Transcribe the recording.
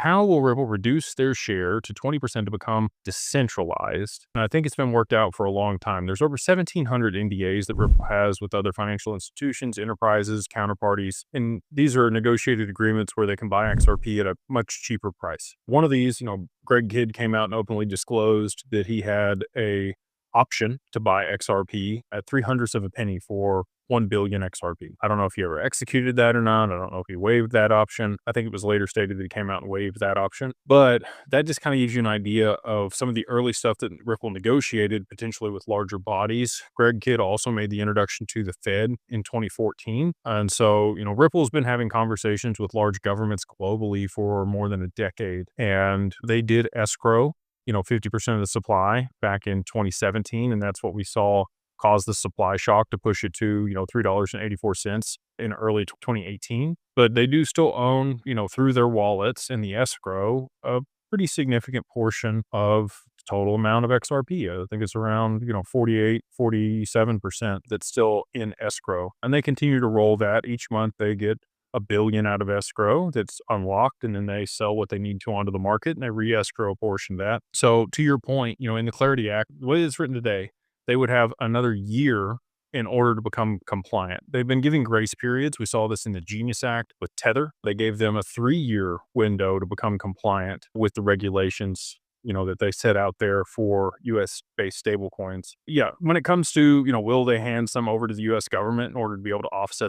How will Ripple reduce their share to 20% to become decentralized? And I think it's been worked out for a long time. There's over 1,700 NDAs that Ripple has with other financial institutions, enterprises, counterparties, and these are negotiated agreements where they can buy XRP at a much cheaper price. One of these, Greg Kidd came out and openly disclosed that he had a option to buy XRP at 300ths of a penny for 1 billion XRP. I don't know if he ever executed that or not. I don't know if he waived that option. I think it was later stated that he came out and waived that option. But that just kind of gives you an idea of some of the early stuff that Ripple negotiated potentially with larger bodies. Greg Kidd also made the introduction to the Fed in 2014. And so, Ripple's been having conversations with large governments globally for more than a decade. And they did escrow 50% of the supply back in 2017. And that's what we saw cause the supply shock to push it to, $3.84 in early 2018. But they do still own, through their wallets in the escrow, a pretty significant portion of the total amount of XRP. I think it's around, 48, 47% that's still in escrow. And they continue to roll that. Each month they get a billion out of escrow that's unlocked, and then they sell what they need to onto the market and they re-escrow a portion of that. So to your point, in the Clarity Act, the way it's written today, they would have another year in order to become compliant. They've been giving grace periods. We saw this in the Genius Act with Tether. They gave them a 3-year window to become compliant with the regulations that they set out there for US-based stablecoins. Yeah, when it comes to, will they hand some over to the US government in order to be able to offset the